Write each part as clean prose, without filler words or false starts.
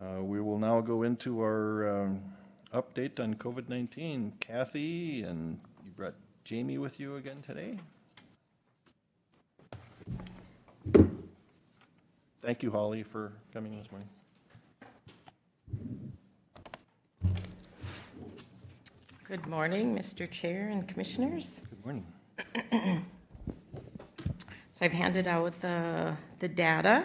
We will now go into our update on COVID-19. Kathy, and you brought Jamie with you again today. Thank you, Holly, for coming this morning. Good morning, Mr. Chair and Commissioners. Good morning. So I've handed out the data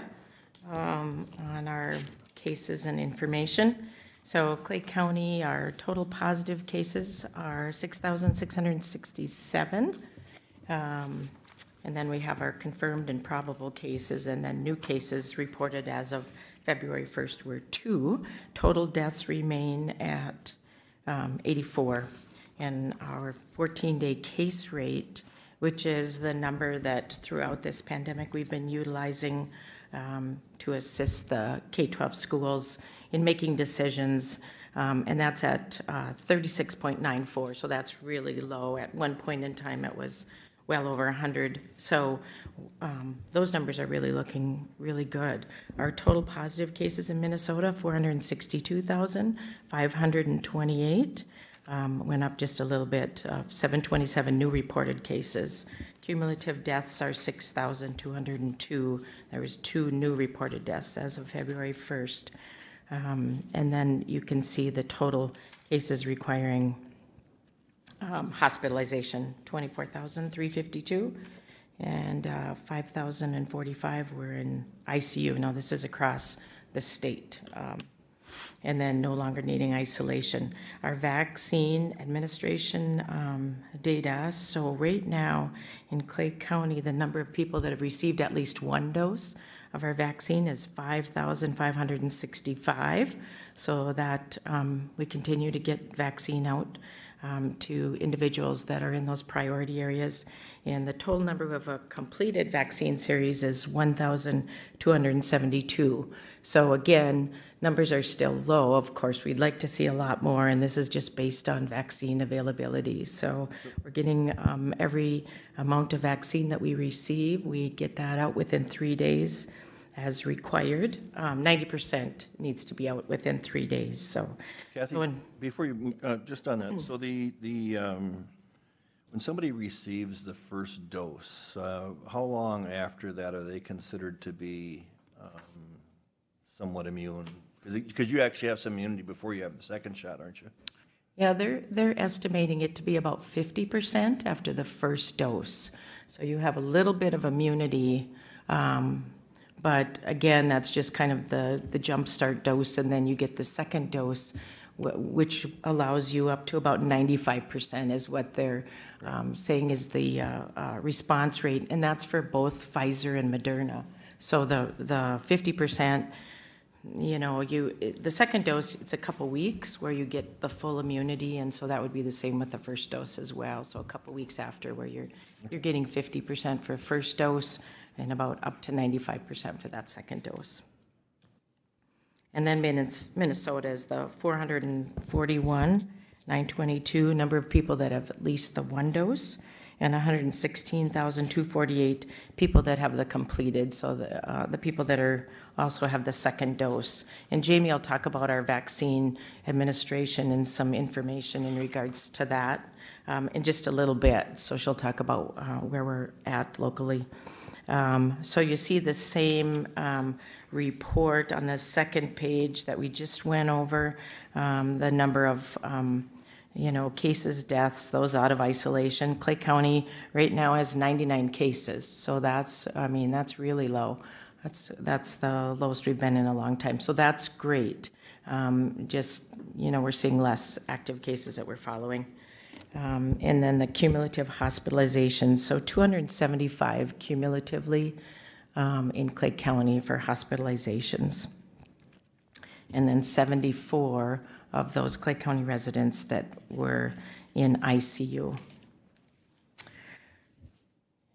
on our cases and information. So Clay County, our total positive cases are 6,667. And then we have our confirmed and probable cases, and then new cases reported as of February 1st were 2. Total deaths remain at 84. And our 14-day case rate, which is the number that throughout this pandemic we've been utilizing to assist the K-12 schools in making decisions, and that's at 36.94, so that's really low. At one point in time, it was well over 100, so those numbers are really looking really good. Our total positive cases in Minnesota, 462,528, went up just a little bit, 727 new reported cases. Cumulative deaths are 6,202. There was 2 new reported deaths as of February 1st. And then you can see the total cases requiring hospitalization, 24,352, and 5,045 were in ICU. Now, this is across the state. And then no longer needing isolation. Our vaccine administration data, so right now in Clay County, the number of people that have received at least 1 dose of our vaccine is 5,565, so that we continue to get vaccine out to individuals that are in those priority areas. And the total number of a completed vaccine series is 1,272. So again, numbers are still low. Of course, we'd like to see a lot more, and this is just based on vaccine availability. So we're getting every amount of vaccine that we receive, we get that out within 3 days as required. 90% needs to be out within 3 days. So, Kathy, before you just on that, so when somebody receives the first dose, how long after that are they considered to be somewhat immune? Because you actually have some immunity before you have the second shot, aren't you? Yeah, they're estimating it to be about 50% after the first dose. So you have a little bit of immunity, but again, that's just kind of the jumpstart dose, and then you get the second dose, which allows you up to about 95% is what they're saying is the response rate, and that's for both Pfizer and Moderna. So the 50%, you know, the second dose, it's a couple weeks where you get the full immunity, and so that would be the same with the first dose as well. So a couple weeks after, where you're getting 50% for first dose and about up to 95% for that second dose. And then Minnesota is the 441,922 number of people that have at least the 1 dose, and 116,248 people that have the completed, so the people that are also have the second dose. And Jamie will talk about our vaccine administration and some information in regards to that in just a little bit. So she'll talk about where we're at locally. So you see the same report on the second page that we just went over, the number of cases, deaths, those out of isolation. Clay County right now has 99 cases, so that's really low. That's the lowest we've been in a long time, so that's great. We're seeing less active cases that we're following. And then the cumulative hospitalizations, so 275 cumulatively in Clay County for hospitalizations. And then 74 of those Clay County residents that were in ICU.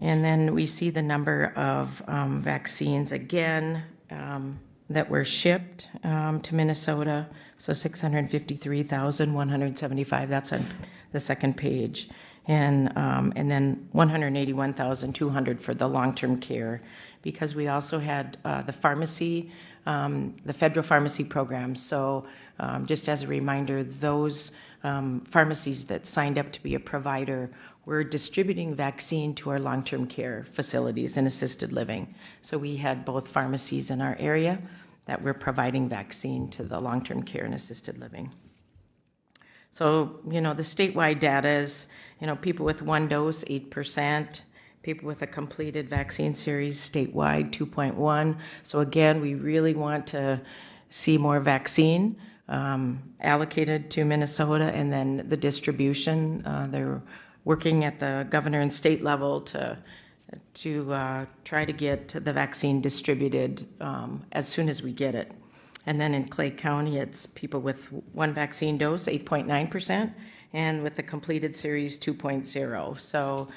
And then we see the number of vaccines again that were shipped to Minnesota. So 653,175, that's on the second page. And then 181,200 for the long-term care, because we also had the pharmacy the federal pharmacy program. So just as a reminder, those pharmacies that signed up to be a provider were distributing vaccine to our long-term care facilities and assisted living. So we had both pharmacies in our area that were providing vaccine to the long-term care and assisted living. So, the statewide data is, people with 1 dose, 8%, people with a completed vaccine series statewide, 2.1. So again, we really want to see more vaccine allocated to Minnesota, and then the distribution. They're working at the governor and state level to try to get the vaccine distributed as soon as we get it. And then in Clay County, it's people with 1 vaccine dose, 8.9%, and with the completed series, 2.0. So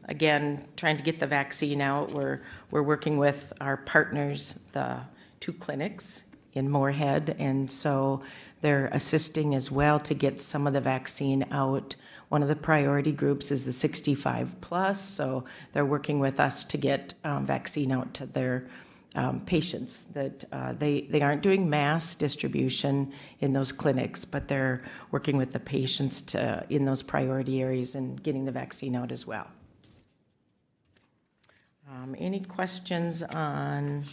again, trying to get the vaccine out. We're working with our partners, the 2 clinics in Moorhead, and so they're assisting as well to get some of the vaccine out. One of the priority groups is the 65 plus, so they're working with us to get vaccine out to their patients. That they aren't doing mass distribution in those clinics, but they're working with the patients in those priority areas and getting the vaccine out as well. Any questions on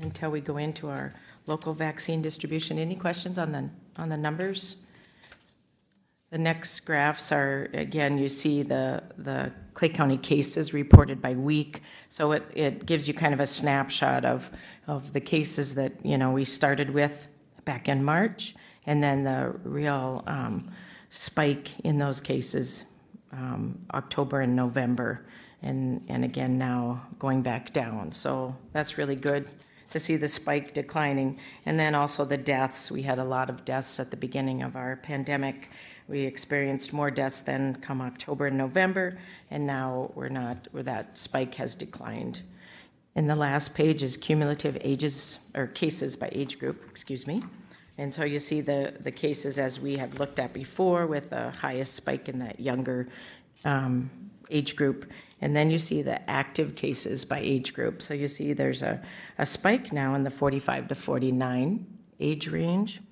until we go into our local vaccine distribution? Any questions on the numbers? The next graphs are, again, you see the Clay County cases reported by week. So it gives you kind of a snapshot of the cases that, we started with back in March, and then the real spike in those cases, October and November, and again now going back down. So that's really good to see the spike declining. And then also the deaths. We had a lot of deaths at the beginning of our pandemic. We experienced more deaths than come October and November, and now that spike has declined. And the last page is cumulative cases by age group, And so you see the cases as we have looked at before, with the highest spike in that younger age group. And then you see the active cases by age group. So you see there's a spike now in the 45 to 49 age range,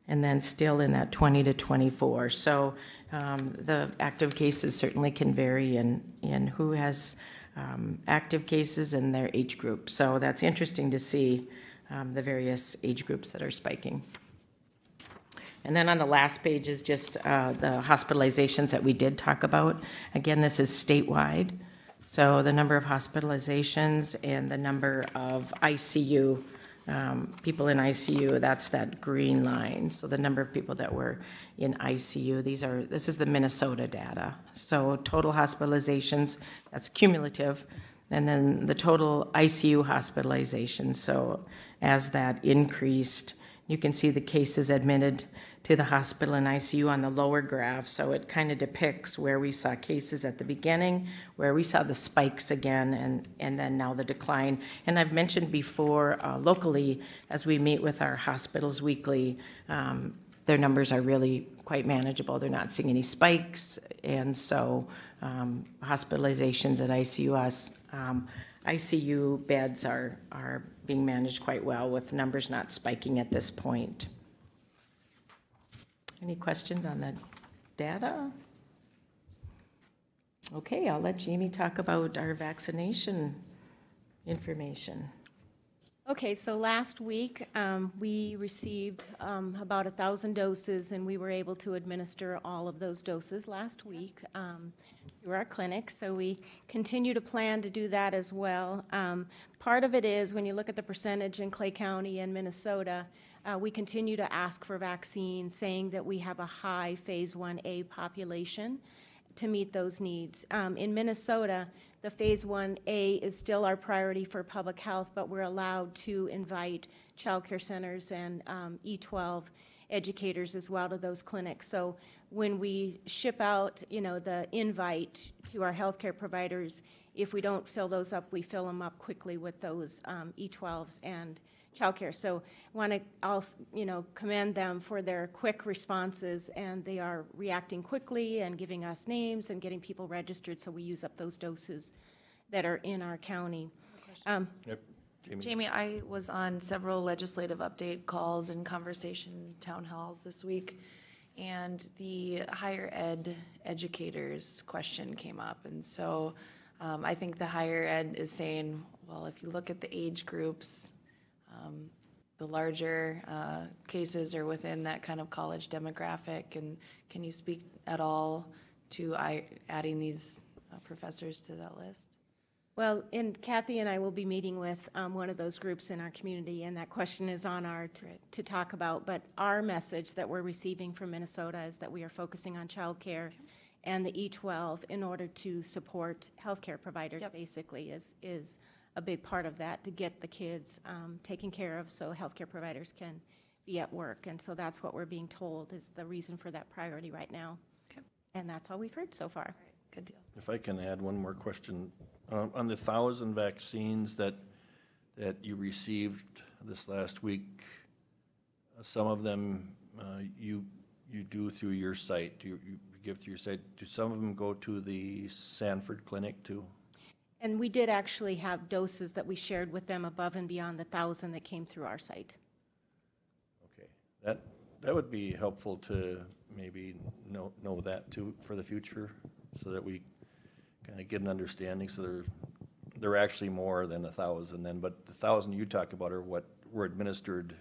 and then still in that 20 to 24. So the active cases certainly can vary in who has active cases and their age group. So that's interesting to see the various age groups that are spiking. And then on the last page is just the hospitalizations that we did talk about. Again, this is statewide. So the number of hospitalizations and the number of ICU people in ICU, that's that green line. So the number of people that were in ICU, this is the Minnesota data. So total hospitalizations, that's cumulative, and then the total ICU hospitalizations. So as that increased, you can see the cases admitted to the hospital and ICU on the lower graph. So it kind of depicts where we saw cases at the beginning, where we saw the spikes again, and then now the decline. And I've mentioned before, locally, as we meet with our hospitals weekly, their numbers are really quite manageable. They're not seeing any spikes, and so hospitalizations at ICU beds are being managed quite well, with numbers not spiking at this point. Any questions on the data? Okay, I'll let Jamie talk about our vaccination information. Okay, so last week we received about 1,000 doses, and we were able to administer all of those doses last week through our clinic. So we continue to plan to do that as well. Part of it is, when you look at the percentage in Clay County and Minnesota, we continue to ask for vaccines, saying that we have a high phase 1A population to meet those needs. In Minnesota, the phase 1A is still our priority for public health, but we're allowed to invite child care centers and E12 educators as well to those clinics. So when we ship out, the invite to our healthcare providers, if we don't fill those up, we fill them up quickly with those E12s and childcare. So want to also, commend them for their quick responses, and they are reacting quickly and giving us names and getting people registered, so we use up those doses that are in our county. Yep. Jamie, I was on several legislative update calls and conversation town halls this week, and the higher ed educators question came up. And so I think the higher ed is saying, well, if you look at the age groups, the larger cases are within that kind of college demographic. And can you speak at all to adding these professors to that list? Well, and Kathy and I will be meeting with one of those groups in our community, and that question is on our to talk about. But our message that we're receiving from Minnesota is that we are focusing on childcare and the E12 in order to support healthcare providers. Basically, is a big part of that, to get the kids taken care of so healthcare providers can be at work. And so that's what we're being told is the reason for that priority right now. Okay. And that's all we've heard so far. All right, good deal. If I can add one more question. On the 1,000 vaccines that you received this last week, some of them you do through your site, you give through your site. Do some of them go to the Sanford Clinic too? And we did actually have doses that we shared with them above and beyond the 1,000 that came through our site. Okay, that would be helpful to maybe know that too for the future, so that we kind of get an understanding. So they're actually more than 1,000 then, but the 1,000 you talk about are what were administered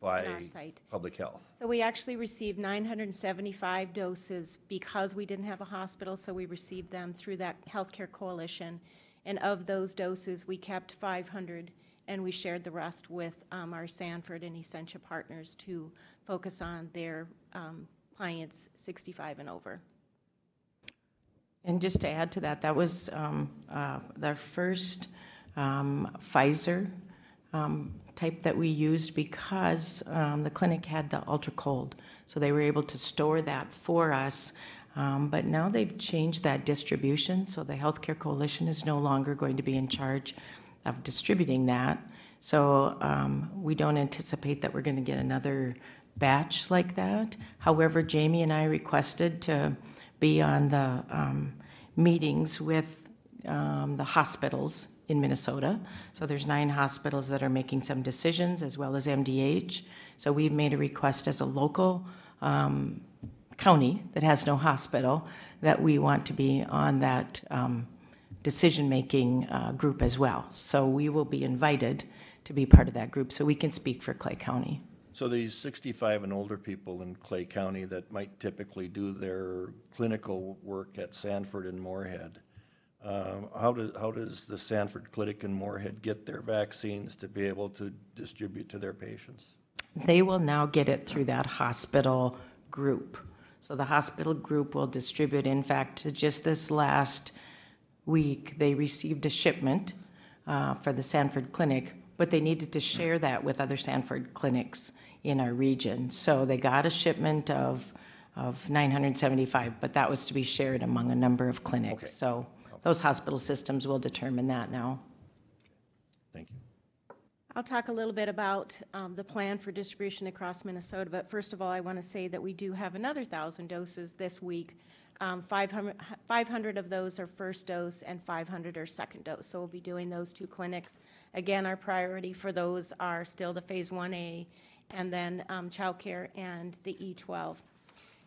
by On our site. public health. So we actually received 975 doses because we didn't have a hospital, so we received them through that healthcare coalition. And of those doses, we kept 500, and we shared the rest with our Sanford and Essentia partners to focus on their clients 65 and over. And just to add to that, that was the first Pfizer type that we used because the clinic had the ultra cold. So they were able to store that for us. But now they've changed that distribution. So the Healthcare Coalition is no longer going to be in charge of distributing that. So we don't anticipate that we're going to get another batch like that. However, Jamie and I requested to be on the meetings with the hospitals in Minnesota. So there's 9 hospitals that are making some decisions, as well as MDH. So we've made a request as a local county that has no hospital that we want to be on that decision-making group as well. So we will be invited to be part of that group so we can speak for Clay County. So these 65 and older people in Clay County that might typically do their clinical work at Sanford and Moorhead, how does the Sanford Clinic in Moorhead get their vaccines to be able to distribute to their patients? They will now get it through that hospital group. So the hospital group will distribute. In fact, just this last week, they received a shipment for the Sanford Clinic, but they needed to share that with other Sanford clinics in our region. So they got a shipment of 975, but that was to be shared among a number of clinics. Okay. So those hospital systems will determine that now. Thank you. I'll talk a little bit about the plan for distribution across Minnesota, but first of all, I want to say that we do have another 1,000 doses this week. 500 of those are first dose and 500 are second dose. So we'll be doing those 2 clinics. Again, our priority for those are still the Phase 1A and then childcare and the E12.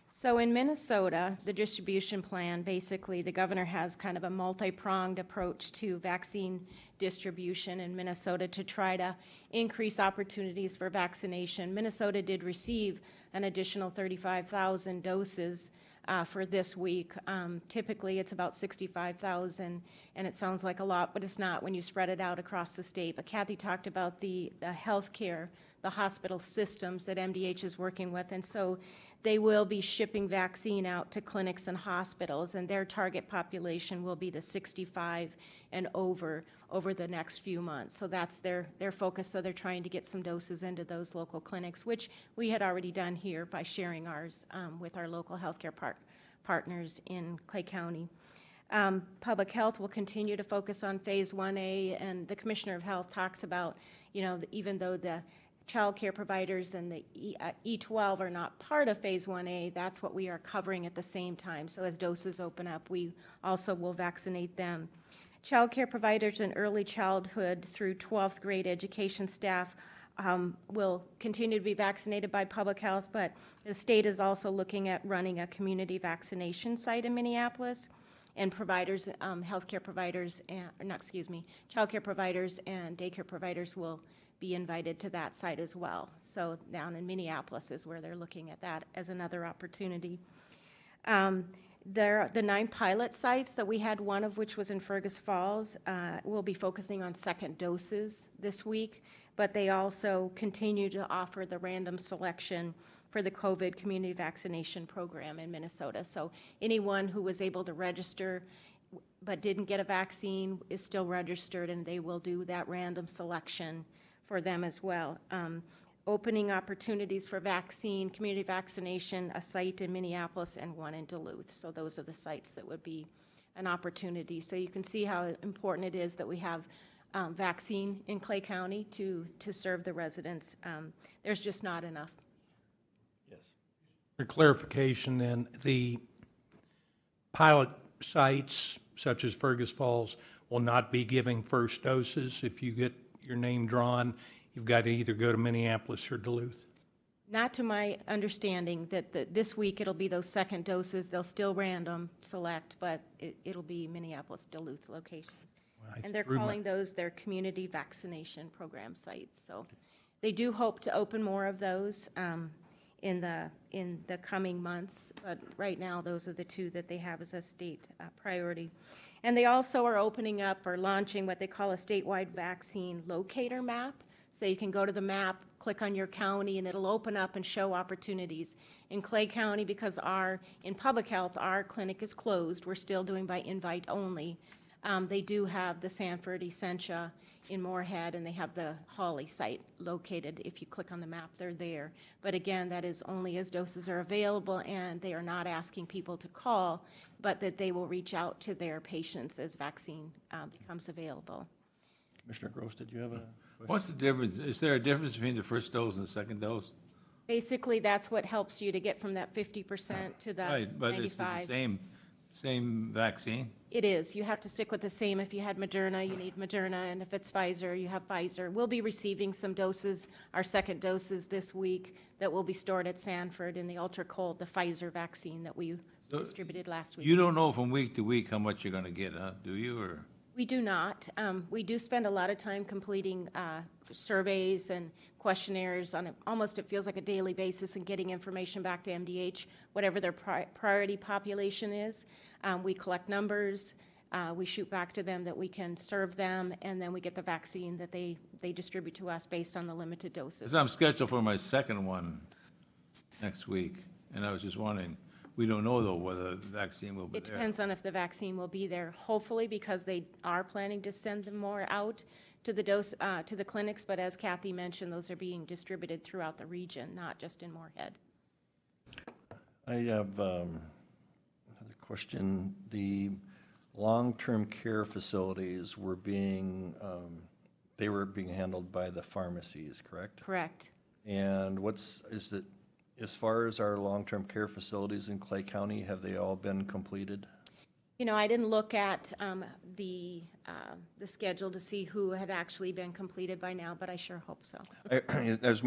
So in Minnesota, the distribution plan, basically the governor has kind of a multi-pronged approach to vaccine distribution in Minnesota to try to increase opportunities for vaccination. Minnesota did receive an additional 35,000 doses for this week. Typically, it's about 65,000, and it sounds like a lot, but it's not when you spread it out across the state. But Kathy talked about the healthcare, the hospital systems that MDH is working with, and so they will be shipping vaccine out to clinics and hospitals, and their target population will be the 65 and over the next few months. So that's their focus. So they're trying to get some doses into those local clinics, which we had already done here by sharing ours with our local healthcare partners in Clay County. Public health will continue to focus on Phase 1A, and the Commissioner of Health talks about, even though the child care providers and the E12 are not part of Phase 1A, that's what we are covering at the same time. So as doses open up, we also will vaccinate them. Child care providers and early childhood through 12th grade education staff will continue to be vaccinated by public health, but the state is also looking at running a community vaccination site in Minneapolis, and providers, healthcare providers, childcare providers and daycare providers will be invited to that site as well. So down in Minneapolis is where they're looking at that as another opportunity. The 9 pilot sites that we had, one of which was in Fergus Falls, will be focusing on second doses this week, but they also continue to offer the random selection for the COVID community vaccination program in Minnesota. So anyone who was able to register but didn't get a vaccine is still registered, and they will do that random selection for them as well. Opening opportunities for community vaccination, a site in Minneapolis and one in Duluth. So those are the sites that would be an opportunity. So you can see how important it is that we have vaccine in Clay County to serve the residents. There's just not enough. Yes. For clarification, then, the pilot sites such as Fergus Falls will not be giving first doses. If you get your name drawn, you've got to either go to Minneapolis or Duluth. Not to my understanding that this week it'll be those second doses. They'll still random select, but it'll be Minneapolis, Duluth locations. Well, And they're calling those their community vaccination program sites. So they do hope to open more of those in the coming months, but right now those are the 2 that they have as a state priority. And they also are opening up or launching what they call a statewide vaccine locator map. So you can go to the map, click on your county, and it'll open up and show opportunities. In Clay County, because in public health, our clinic is closed, we're still doing by invite only. They do have the Sanford Essentia in Moorhead, and they have the Hawley site located. If you click on the map, they're there. But again, that is only as doses are available, and they are not asking people to call, but that they will reach out to their patients as vaccine becomes available. Commissioner Gross, did you have a question? What's the difference? Is there a difference between the first dose and the second dose? Basically, that's what helps you to get from that 50% to that 95%. Right, but it's the same vaccine? It is. You have to stick with the same. If you had Moderna, you need Moderna, and if it's Pfizer, you have Pfizer. We'll be receiving some doses, our second doses this week, that will be stored at Sanford in the ultra-cold, the Pfizer vaccine that we distributed last week. You don't know from week to week how much you're going to get, huh? Do you, or? We do not. We do spend a lot of time completing surveys and questionnaires on almost, it feels like a daily basis, and getting information back to MDH, whatever their priority population is. We collect numbers, we shoot back to them that we can serve them, and then we get the vaccine that they distribute to us based on the limited doses. Because I'm scheduled for my second one next week, and I was just wondering, we don't know, though, whether the vaccine will be It there. depends on if the vaccine will be there, hopefully, because they are planning to send them more out to the clinics, but as Kathy mentioned, those are being distributed throughout the region, not just in Moorhead. I have another question. The long-term care facilities were being handled by the pharmacies, correct? Correct. And as far as our long-term care facilities in Clay County, have they all been completed? You know, I didn't look at the schedule to see who had actually been completed by now, but I sure hope so, It was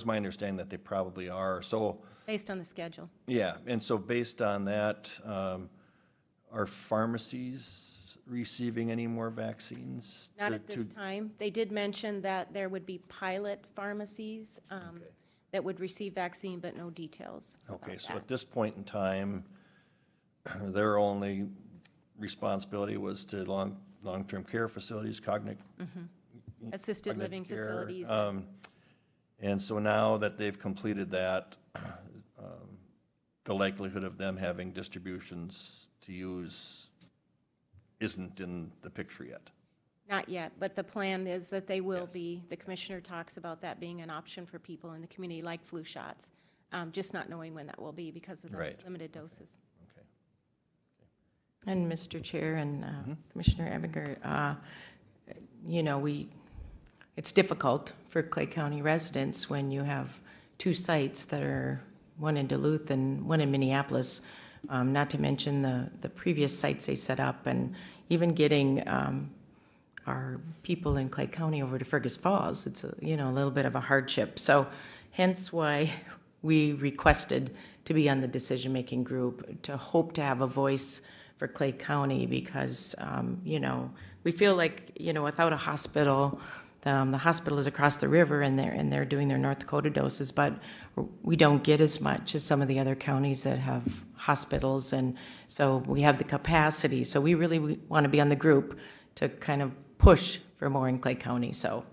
my understanding that they probably are. So, based on the schedule. yeah, and so based on that, are pharmacies receiving any more vaccines? Not at this time. They did mention that there would be pilot pharmacies that would receive vaccine, but no details about Okay, so that. at this point in time, their only responsibility was to long-term care facilities, Assisted living cognitive care, facilities. And so now that they've completed that, the likelihood of them having distributions to use isn't in the picture yet. Not yet, but the plan is that they will Yes. be. The commissioner talks about that being an option for people in the community, like flu shots, just not knowing when that will be because of the Right. limited doses. Okay. And Mr. Chair and Commissioner Ebinger, you know, it's difficult for Clay County residents when you have 2 sites that are, one in Duluth and one in Minneapolis, not to mention the previous sites they set up, and even getting our people in Clay County over to Fergus Falls. It's a little bit of a hardship. So hence why we requested to be on the decision-making group, to hope to have a voice for Clay County, because, we feel like, without a hospital, the hospital is across the river, and they're doing their North Dakota doses, but we don't get as much as some of the other counties that have hospitals, and so we have the capacity. So we really want to be on the group to kind of push for more in Clay County. So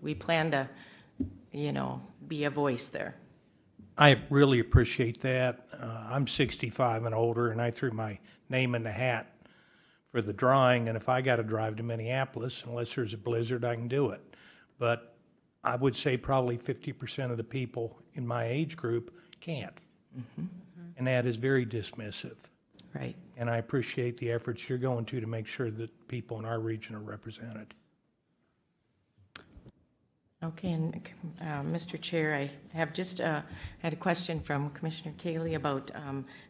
we plan to, be a voice there. I really appreciate that. I'm 65 and older, and I threw my name in the hat for the drawing, and if I got to drive to Minneapolis, unless there's a blizzard, I can do it. But I would say probably 50% of the people in my age group can't. And that is very dismissive. Right. And I appreciate the efforts you're going to make sure that people in our region are represented. Okay, and Mr. Chair, I have just had a question from Commissioner Cayley about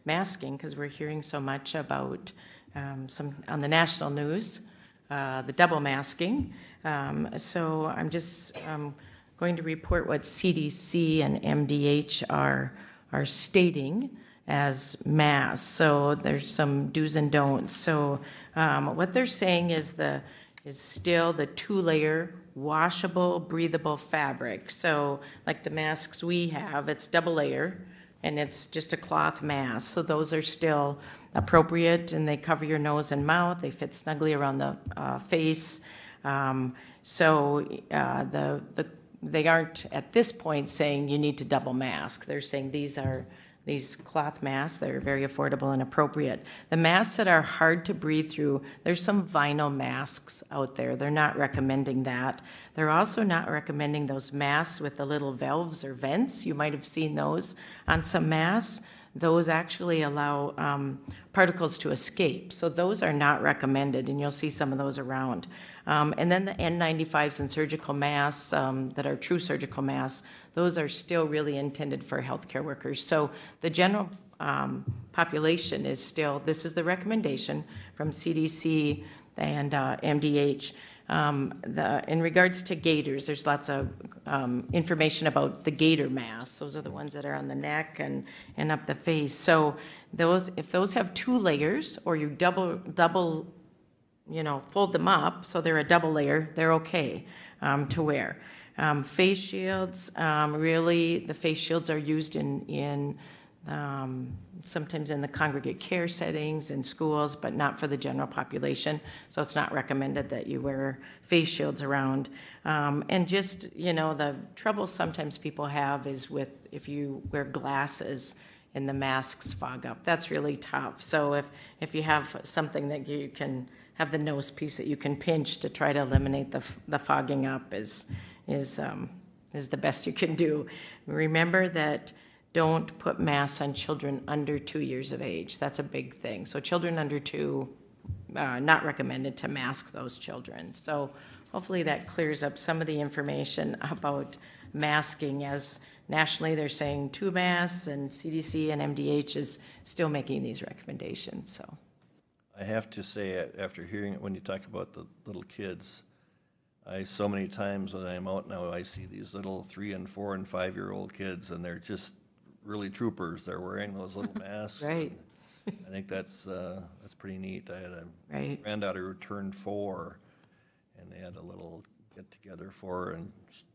masking, because we're hearing so much about some on the national news, the double masking. So I'm just going to report what CDC and MDH are stating as masks. So there's some do's and don'ts. So what they're saying is still the 2-layer washable, breathable fabric. So like the masks we have, it's double layer, and it's just a cloth mask. So those are still appropriate, and they cover your nose and mouth. They fit snugly around the face. They aren't at this point saying you need to double mask. They're saying these cloth masks, they're very affordable and appropriate. The masks that are hard to breathe through, there's some vinyl masks out there. They're not recommending that. They're also not recommending those masks with the little valves or vents. You might have seen those on some masks. Those actually allow particles to escape. So those are not recommended, and you'll see some of those around. And then the N95s and surgical masks that are true surgical masks, those are still really intended for healthcare workers. So the general population is still, this is the recommendation from CDC and MDH. In regards to gaiters, there's lots of information about the gaiter masks. Those are the ones that are on the neck and up the face. So if those have 2 layers, or you double fold them up so they're a double layer, they're okay to wear. Face shields, really, the face shields are used in sometimes in the congregate care settings in schools, but not for the general population. So it's not recommended that you wear face shields around. And just, the trouble sometimes people have is if you wear glasses and the masks fog up. That's really tough. So if you have something that you can have the nose piece that you can pinch to try to eliminate the fogging up is the best you can do. Remember that don't put masks on children under 2 years of age. That's a big thing. So children under 2, not recommended to mask those children. So hopefully that clears up some of the information about masking, as nationally they're saying 2 masks, and CDC and MDH is still making these recommendations. So I have to say, after hearing it, when you talk about the little kids, so many times when I'm out now, I see these little 3 and 4 and 5-year-old kids, and they're just really troopers. They're wearing those little masks. Right. I think that's pretty neat. I had a Right. granddaughter who turned 4, and they had a little get-together for her, and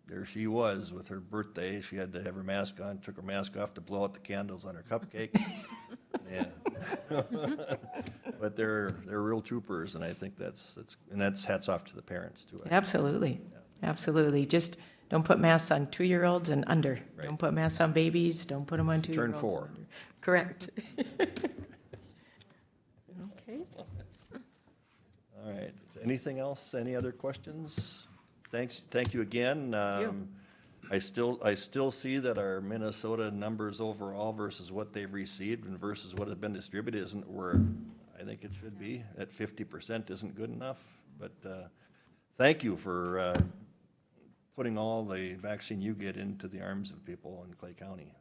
there she was with her birthday. She had to have her mask on, took her mask off to blow out the candles on her cupcake. Yeah. But they're real troopers, and I think that's hats off to the parents too. Absolutely. Absolutely. Just don't put masks on 2-year-olds and under. Right. Don't put masks on babies. Don't put them on 2-year-olds. Turn 4. and under. Correct. Okay. All right. Anything else? Any other questions? Thank you again. I still see that our Minnesota numbers overall versus what they've received and versus what has been distributed isn't where I think it should be. At 50% isn't good enough. But thank you for putting all the vaccine you get into the arms of people in Clay County.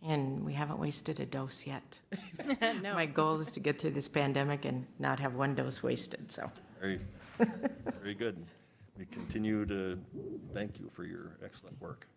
And we haven't wasted a dose yet. No. My goal is to get through this pandemic and not have one dose wasted, so. Very, very good. We continue to thank you for your excellent work.